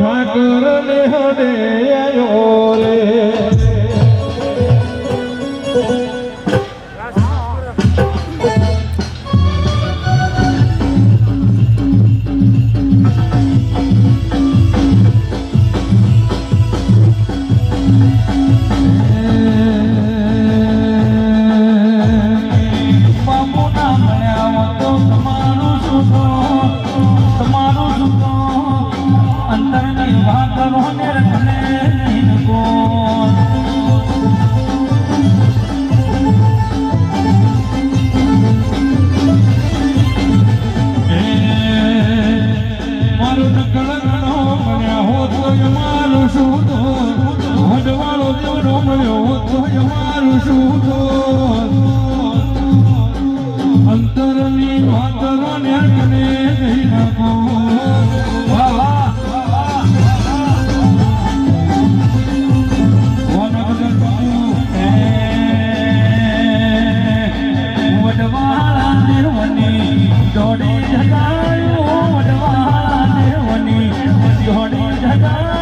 ઠાકર ને હડે આયો રે અંતરની વાતરો ને કને જઈ નાખો વડવાળા દેવની દોડી જગાયો વડવાળા દેવની દોડી જગાયો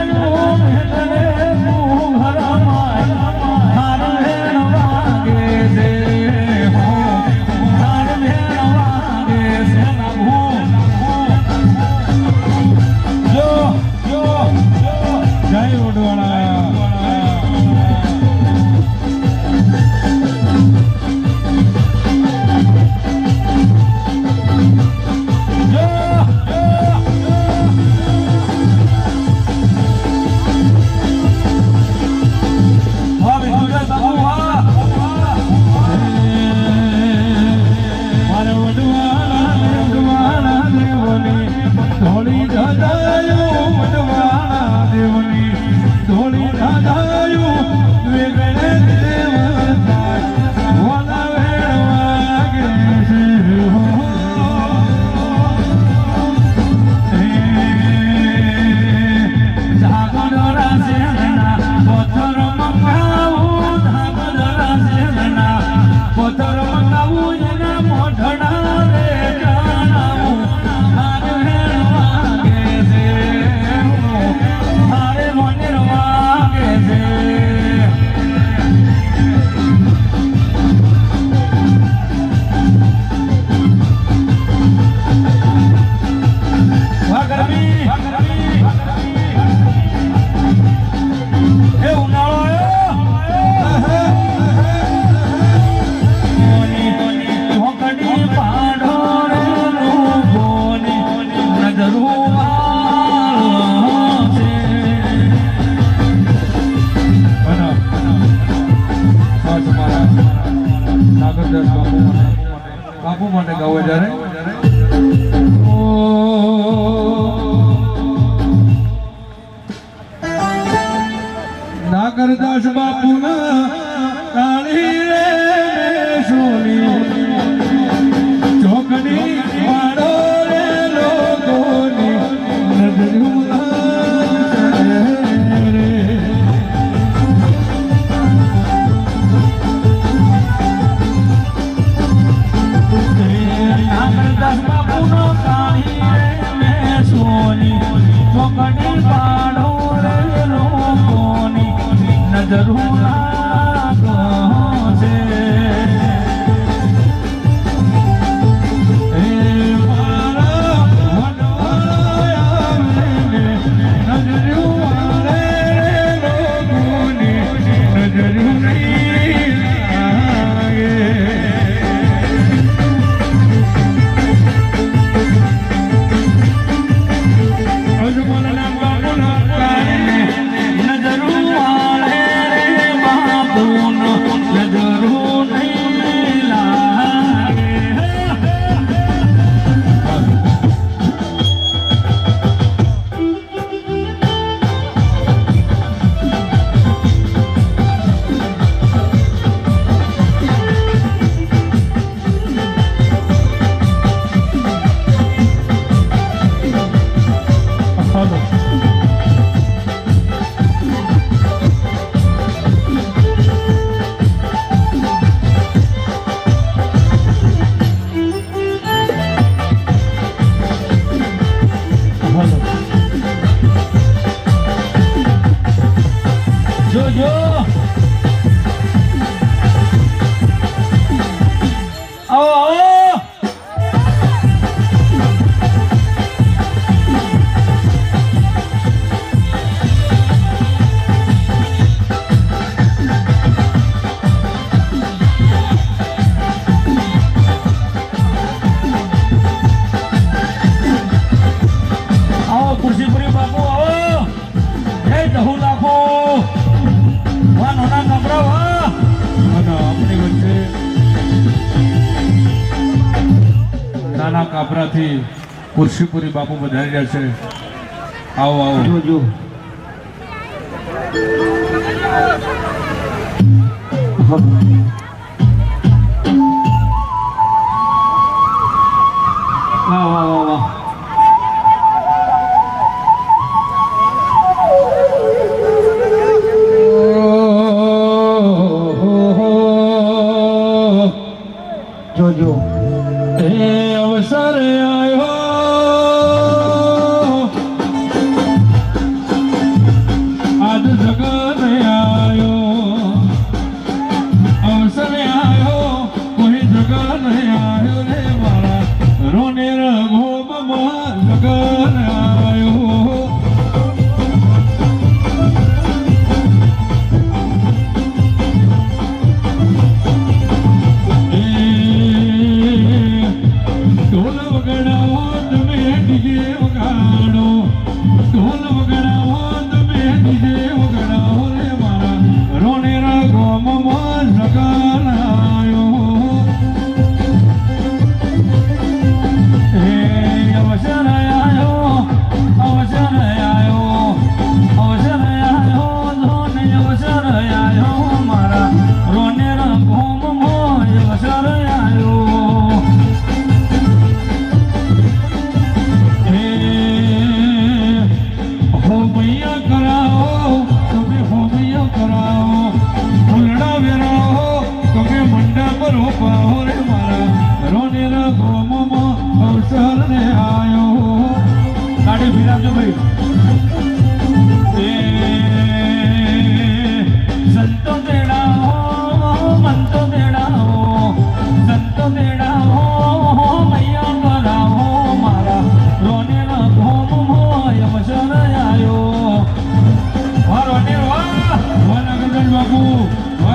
બાપુ માટે ગાવે જ્યારે નાગરદાસ બાપુ ના કાળી રે સોની ચોકડી વાળો રે લોકોની નજરું જોજો આવો આવો ખુરશીપુરી બાપુ આવો જય દહુ લાખો વાહ નાના ગામડા વાહ અને આપણી વચ્ચે નાના કાપરાથી ખુરશીપુરી બાપુ વધારી રહ્યા છે આવો આવો જોજો વાહ વાહ વાહ વાહ જોજો એ અવસર આયો આજ જગત આયો અવસર આયો કોઈ જગત આયો રે મારા રોને રઘોબમાં જગત આયો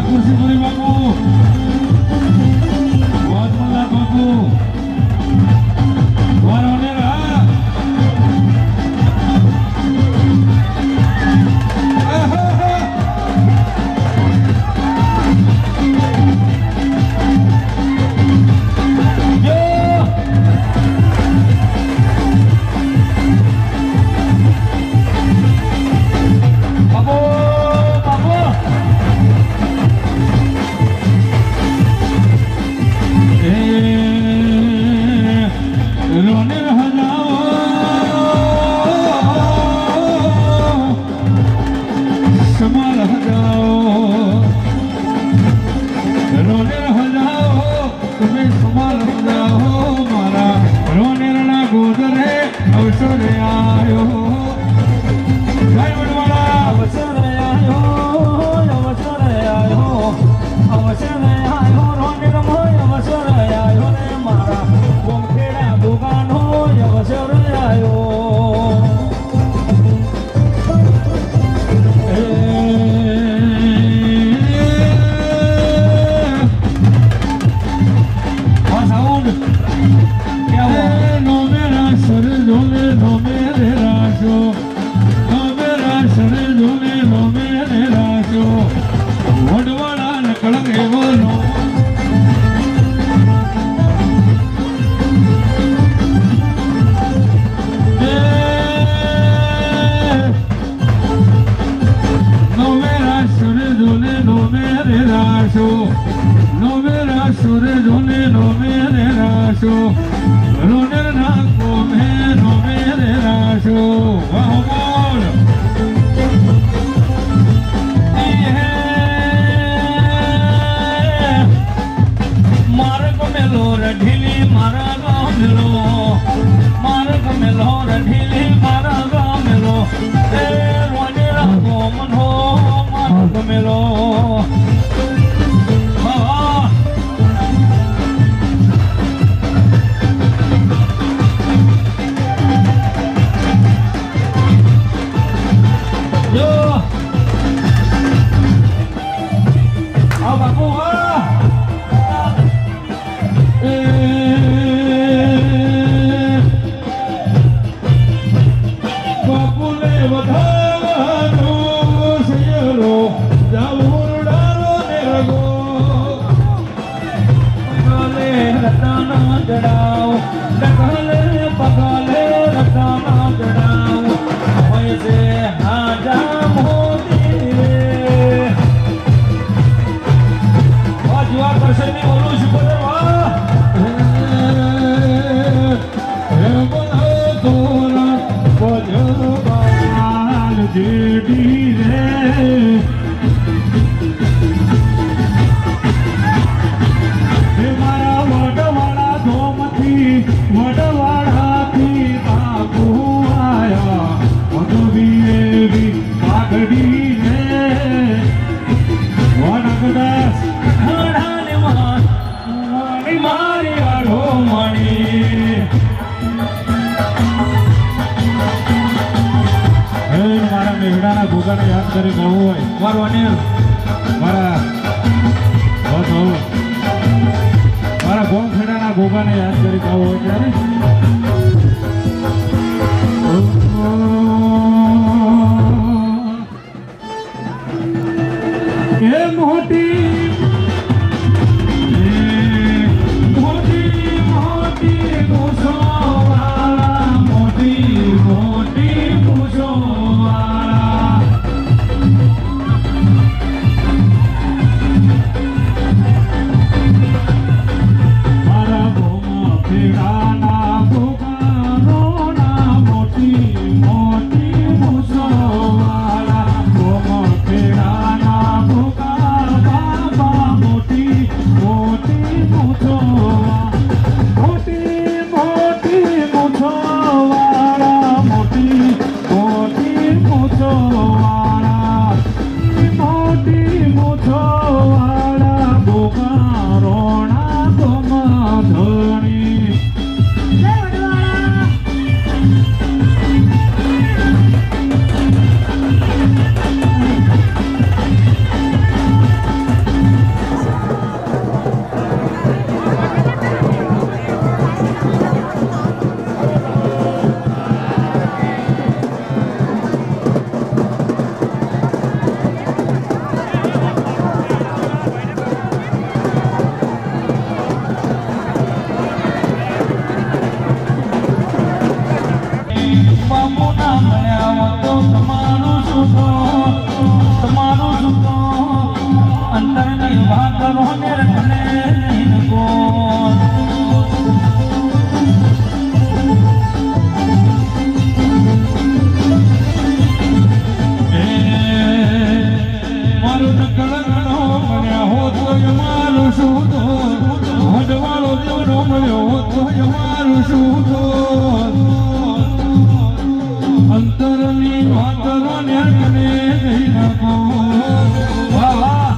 ખુરશીપુરી બાપુ વાતમલા બાપુ વારોને રા ચડાવ ડગલે પગલે રતાના ચડાવ હોય છે હાજા મોતી રે જુવા કરશે ની બોલું છું બોલે વાહ હે બોલો તોરા ભજવાલ જેડી રે વડવાડાથી બાપુ આયા મધુબી પાઘડી રે વનગદાસ હડાને મારી મારી આડો મણી મારા મેઘડાના ભૂગાને યાદ કરી કહું હોય મારો અનિલ મારા મારા ગોમખેડાના ભોગાને યાદ કરી કહું હોય ત્યારે કે મોટી મોટી મોટી પૂછોવાળા મોટી મોટી પૂછોવાળા મારા ભોમા ફેરાના ભોગારોના મોટી મોટી પૂછોવાળા ભોમા ફેરાના ભોગા બાબા મોટી મોટી પૂછોવાળા મોટી મોટી પૂછોવાળા મોટી મોટી પૂછોવાળા મોટી પૂછોવાળા ભોગારોના ભોમા ધણી બાપુના મળ્યા તો તમારું સુખો તમારું સુખો અંતરની વાત કરો ને રખને મારું નકળનો મળ્યા હો તો મારું સુખો હડવાળો દેવનો મળ્યો હો તો મારું સુખો અંતરની વાતરો ને કને જઈ નાખો વાહ વાહ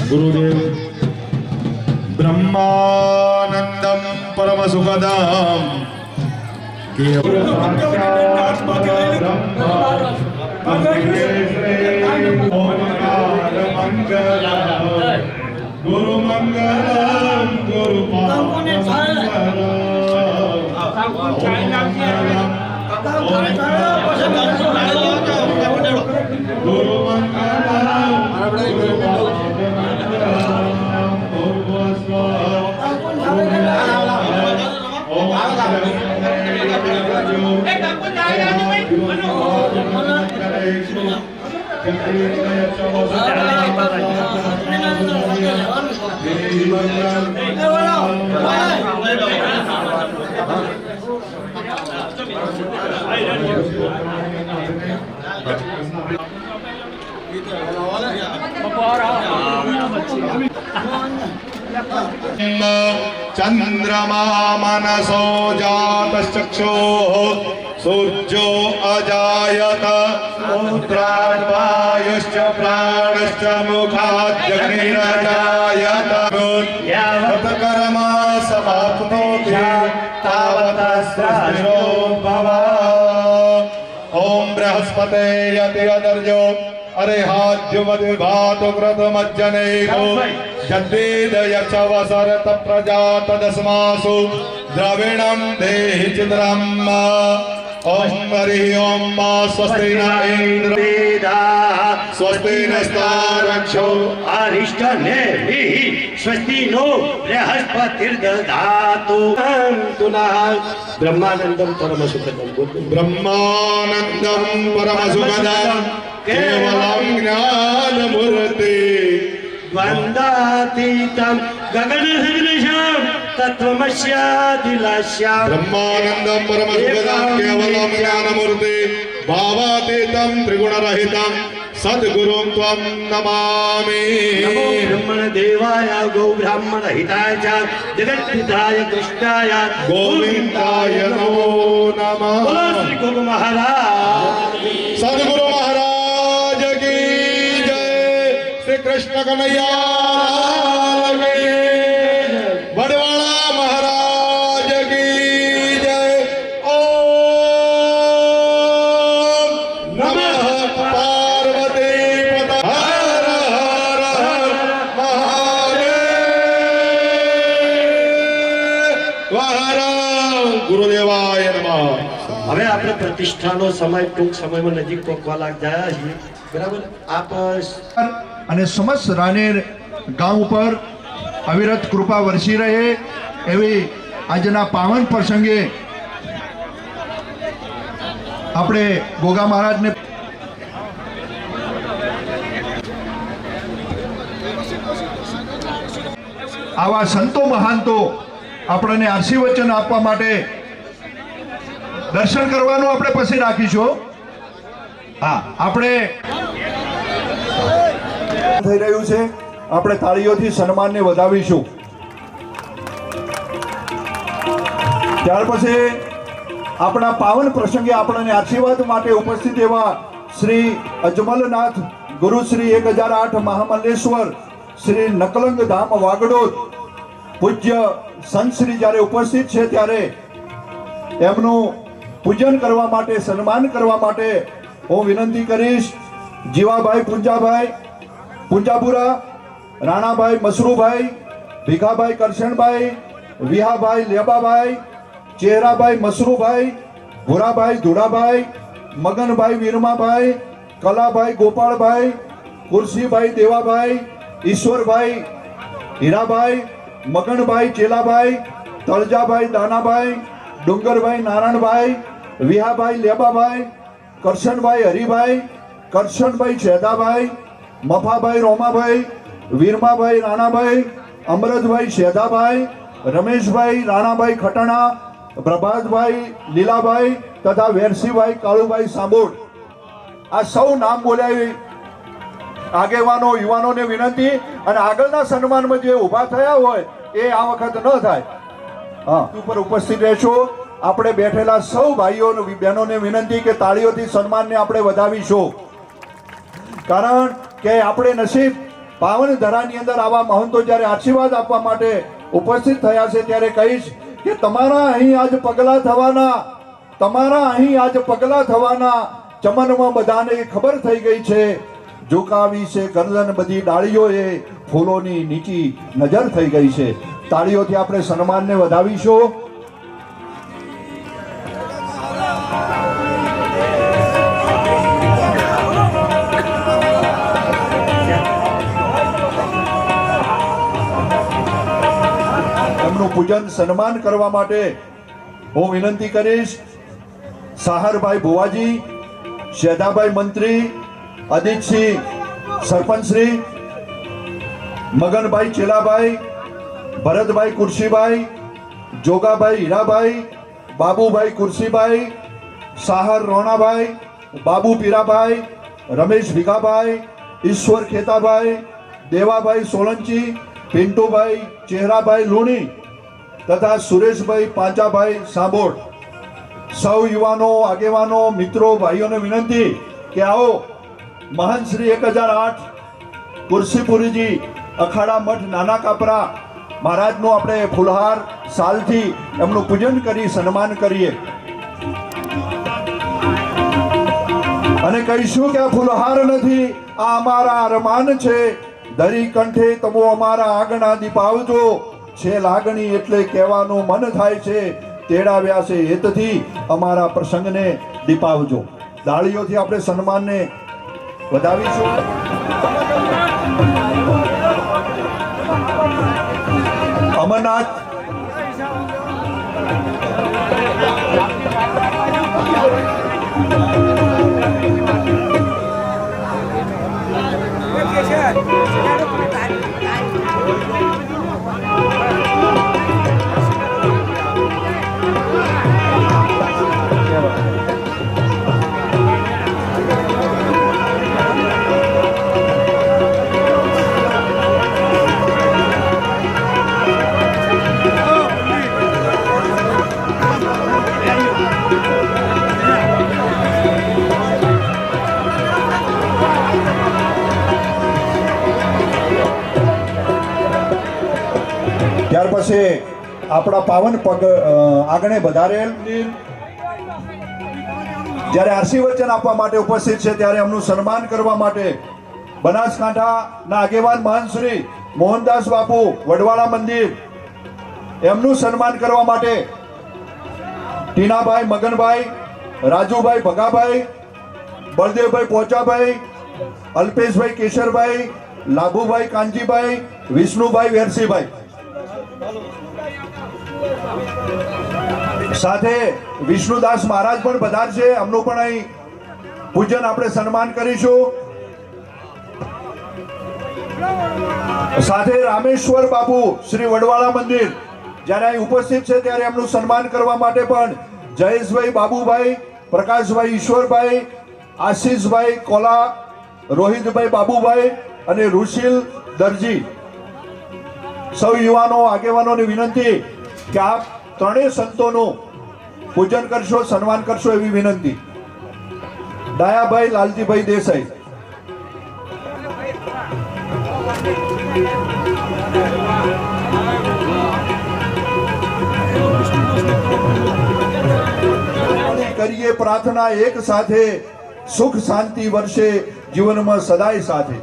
ગુરુદેવ બ્રહ્માનંદમ પરમ સુખદમ ગુરુ મંગલમ ગુરુ चंद्रमा मनसो जातश्चक्षुः सूर्यो अजायत उत्तरायश्च प्राणश्च मुखाद्यग्निरजायत यावत् कर्म समाप्नोति तावत् स्थिरो भव ओम बृहस्पते यति अदर्यो अरिहाद्युमदिभातु कृतमज्जनेको जद्वेद यक्षवसरत प्रजात दस्मासु द्रविणं देहि चित्रम् ओम हरि ओम स्वस्ति न इंद्र वेदाः स्वस्ति नस्तारक्षो अरिष्टनेमिः स्वस्ति नो बृहस्पतिर्दधातु तुनः ब्रह्मानन्दं परमसुखदं ब्रह्मानन्दं परमसुखदं केवलं ज्ञानमूर्ति द्वन्द्वातीतं गगनसदृशं तत्त्वमस्यादिलक्ष्यं ब्रह्मानन्दं परमसुखदं केवलं ज्ञानमूर्ति भावातीतं त्रिगुणरहितं सद्गुरुं त्वं नमामि नमो ब्रह्मणदेवाय गौ ब्राह्मणहिताय च जगद्पिताय कृष्णाय गोविन्दाय नमो नमः बोलो श्री गुरु महाराज सद्गुरु महाराज की जय श्री कृष्ण कन्हैया लाल की बड़वाड़ा महाराज की जय ओम नमः पार्वती पते हर हर हर महादेव गुरुदेवाय नमः હવે આપણે પ્રતિષ્ઠાનો સમય ટૂંક સમયમાં નજીક પહોંચવા લાગ જાય છે બરાબર આપ અને સમસ્ત રાનેર ગામ ઉપર અવિરત કૃપા વરસી રહે એવી આજના પાવન પ્રસંગે આપણે ગોગા મહારાજને આવા સંતો મહાંતો આપણને આશીર્વચન આપવા માટે દર્શન કરવાનું આપણે પછી રાખીશું. હા, આપણે થઈ રહ્યું છે, આપણે તાળીઓથી સન્માનને વધાવીશું. ત્યાર પછી આપણા પાવન પ્રસંગે આપણને આશીર્વાદ માટે ઉપસ્થિત એવા શ્રી અજમલનાથ ગુરુ શ્રી 1008 મહામલ્લેશ્વર શ્રી નકલંગ ધામ વાગડોદ પૂજ્ય સંત શ્રી જ્યારે ઉપસ્થિત છે ત્યારે એમનું પૂજન કરવા માટે, સન્માન કરવા માટે હું વિનંતી કરીશ. જીવાભાઈ પુંજાભાઈ પુંજાપુરા, રાણાભાઈ મસરૂભાઈ, ભીખાભાઈ કરશનભાઈ, વિહાભાઈ લેબાભાઈ, ચેહરાભાઈ મસરૂભાઈ, ભુરાભાઈ ધુડાભાઈ, મગનભાઈ વીરમાભાઈ, કલાભાઈ ગોપાળભાઈ, કુરશીભાઈ દેવાભાઈ, ઈશ્વરભાઈ હીરાભાઈ, મગનભાઈ ચેલાભાઈ, તળજાભાઈ દાનાભાઈ, ડુંગરભાઈ નારાયણભાઈ, વિહાભાઈ લેબાભાઈ, કરશનભાઈ હરિભાઈ, કરશનભાઈ શેદાભાઈ, મફાભાઈ રોમાભાઈ, વીરમાભાઈ રાણાભાઈ, અમરતભાઈ શેદાભાઈ, રમેશભાઈ રાણાભાઈ ખટણા, પ્રભાતભાઈ લીલાભાઈ તથા વેરસીભાઈ કાળુભાઈ સાંભોળ. આ સૌ નામ બોલ્યા આગેવાનો યુવાનોને વિનંતી, અને આગળના સન્માનમાં જે ઊભા થયા હોય એ આ વખત ન થાય. હા, ઉપર ઉપસ્થિત રહેશો. આપણે બેઠેલા સૌ ભાઈઓ બહેનોને વિનંતી કે તાળીઓથી સન્માનને આપણે વધાવીશું, કારણ કે આપણે નસીબ પાવન ધરાની અંદર આવા મહંતો જ્યારે આશીર્વાદ આપવા માટે ઉપસ્થિત થયા છે ત્યારે કહીશ કે તમારા અહીં આજ પગલા થવાના ચમનમાં બધાને ખબર થઈ ગઈ છે. ઝુકાવી છે ગરદન બધી ડાળીઓએ, ફૂલોની નીચી નજર થઈ ગઈ છે. તાળીઓથી આપણે સન્માનને વધાવીશું. એમનું પૂજન સન્માન કરવા માટે હું વિનંતી કરીશ સાહરભાઈ ભુવાજી, શેધાભાઈ મંત્રી, અદિતસિંહ સરપંચશ્રી, મગનભાઈ ચેલાભાઈ, ભરતભાઈ કુરશીભાઈ, જોગાભાઈ હીરાભાઈ, બાબુભાઈ કુરશીભાઈ, સાહર રોણાભાઈ, બાબુ પીરાભાઈ, રમેશ ભીખાભાઈ, ઈશ્વર ખેતાભાઈ, દેવાભાઈ સોલંકી, પિન્ટુભાઈ ચહેરાભાઈ લુણી તથા સુરેશભાઈ પાંચાભાઈ સાંભોળ. સૌ યુવાનો, આગેવાનો, મિત્રો, ભાઈઓને વિનંતી કે આવો મહાન શ્રી 1008 કુરશીપુરીજી અખાડા મઠ નાના કાપરા મહારાજનું આપણે ફુલહાર સાલથી એમનું પૂજન કરી સન્માન કરીએ અને કહીશું કે આ ફુલહાર નથી, આ અમારા અરમાન છે. દરી કંઠે તમો અમારા આગણા દીપાવજો છે લાગણી એટલે કહેવાનું મન થાય છે. તેડાવ્યા છે હેતથી અમારા પ્રસંગને દીપાવજો. તાળીઓથી આપણે સન્માનને વધાવીશું. અમરનાથ ત્યાર પછી આપણા પાવન પગ આગણે વધારેલ જ્યારે આશીર્વચન આપવા માટે ઉપસ્થિત છે ત્યારે એમનું સન્માન કરવા માટે બનાસકાંઠાના આગેવાન મહાન શ્રી મોહનદાસ બાપુ વડવાળા મંદિર એમનું સન્માન કરવા માટે ટીનાભાઈ મગનભાઈ, રાજુભાઈ ભગાભાઈ, બળદેવભાઈ પોચાભાઈ, અલ્પેશભાઈ કેશરભાઈ, લાભુભાઈ કાંજીભાઈ, વિષ્ણુભાઈ વેરસીભાઈ સાથે વિષ્ણુદાસ મહારાજ પણ પધારશે. એમનું પણ અહીં પૂજન આપણે સન્માન કરીશું. સાથે રામેશ્વર બાપુ શ્રી વડવાળા મંદિર જ્યારે અહીં ઉપસ્થિત છે ત્યારે એમનું સન્માન કરવા માટે પણ જયેશભાઈ બાબુભાઈ, પ્રકાશભાઈ ઈશ્વરભાઈ, આશીષભાઈ કોલા, રોહિતભાઈ બાબુભાઈ અને ઋષિલ દરજી સૌ યુવાનો આગેવાનોને વિનંતી કે આપ ત્રણેય સંતોનું પૂજન કરશો, સન્માન કરશો એવી વિનંતી. દયાભાઈ લાલજીભાઈ દેસાઈ, કરીએ પ્રાર્થના એક સાથે, સુખ શાંતિ વર્ષે જીવનમાં સદાય સાથે.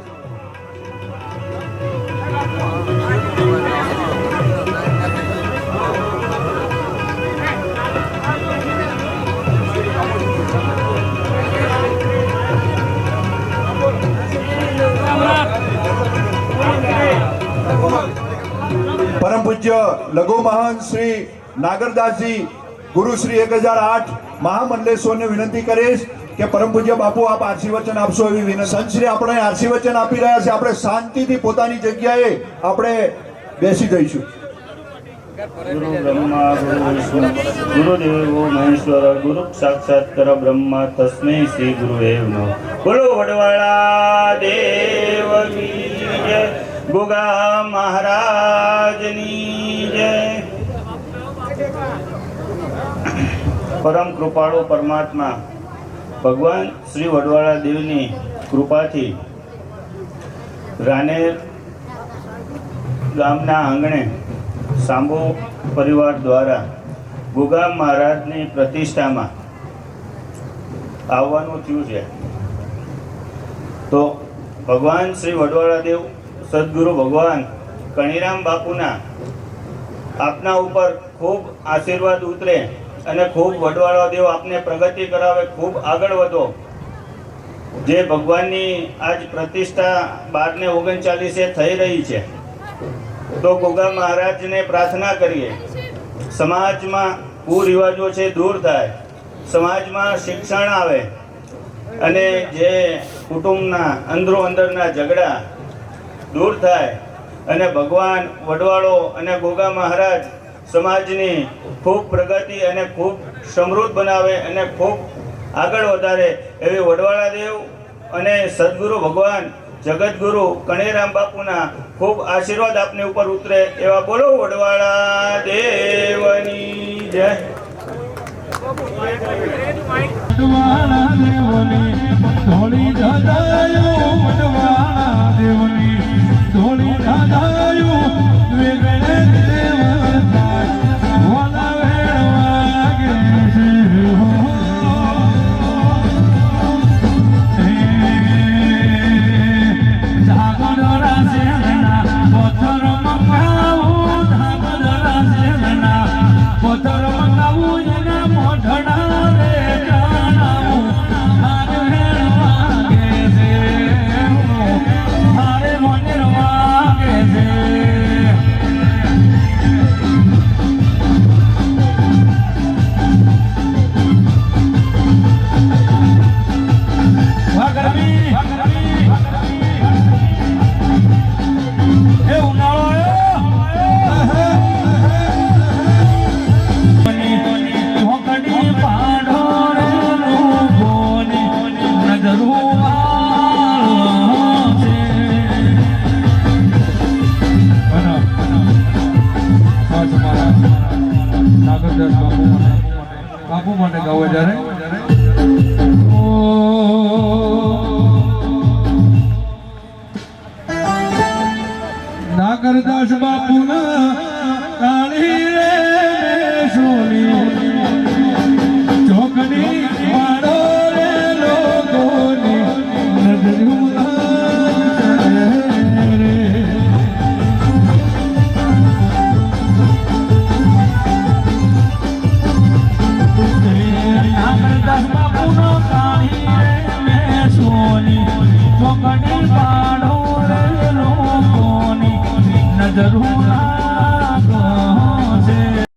પરમ પૂજ્ય લઘુ મહાન શ્રી નાગરદાસજી ગુરુ શ્રી 1008 મહામંડલેશ્વરને વિનંતી કરીશ કે પરમ પૂજ્ય બાપુ આપ આશીર્વચન આપશો એવી વિનંતી. સંત શ્રી આપણે આશીર્વચન આપી રહ્યા છે. આપણે શાંતિથી પોતાની જગ્યાએ આપણે બેસી જઈશું. ગુરુ બ્રહ્મા ગુરુ વિષ્ણુ ગુરુદેવો મહેશ્વર ગુરુ સાક્ષાત પરબ્રહ્મા તસ્મૈ શ્રી ગુરુદેવ નમઃ. બોલો વડવાળા દેવ કી જય, ગોગા મહારાજની જય. પરમ કૃપાળુ પરમાત્મા ભગવાન શ્રી વડવાળા દેવની કૃપાથી રાનેર ગામના આંગણે સાંભો પરિવાર દ્વારા ગુગા મહારાજની પ્રતિષ્ઠામાં આવવાનું થયું છે. તો ભગવાન શ્રી વડવાળા દેવ સદગુરુ ભગવાન કણીરામ બાપુના આપના ઉપર ખૂબ આશીર્વાદ ઉતરે અને ખૂબ વડવાળા દેવ આપને પ્રગતિ કરાવે, ખૂબ આગળ વધો. જે ભગવાનની આજ પ્રતિષ્ઠા 12/39 થઈ રહી છે, તો ગોગા મહારાજને પ્રાર્થના કરીએ સમાજમાં કુરિવાજો છે દૂર થાય, સમાજમાં શિક્ષણ આવે અને જે કુટુંબના અંદરના ઝઘડા દૂર થાય અને ભગવાન વડવાળો અને ગોગા મહારાજ સમાજની ખૂબ પ્રગતિ અને ખૂબ સમૃદ્ધ બનાવે અને ખૂબ આગળ વધારે એવી વડવાળા દેવ અને સદગુરુ ભગવાન જગતગુરુ કણીરામ બાપુના ખૂબ આશીર્વાદ આપની ઉપર ઉતરે એવા બોલો વડવાળા દેવની જય. વડવાળા દેવની ધોળી ધજાયું, વડવાળા દેવની ધોળી ધજાયું, વેગળે દેવતા વાલા વેણ વાગે છે હો. ધાગોદરા શેરના પથ્થર મંગાવું, ધાગોદરા શેરના પથ્થર મંગાવું, એના મોઢડા રે જણાવું, હારે વેણ વાગે છે હો, હારે મોઢેર વાગે છે. એ ઉનાળો ઢોકડી પાડો રે રૂપોની નજરું છે. નાગરદાસ બાપુ માટે ગાવે જ્યારે નાગરદાસ બાપુના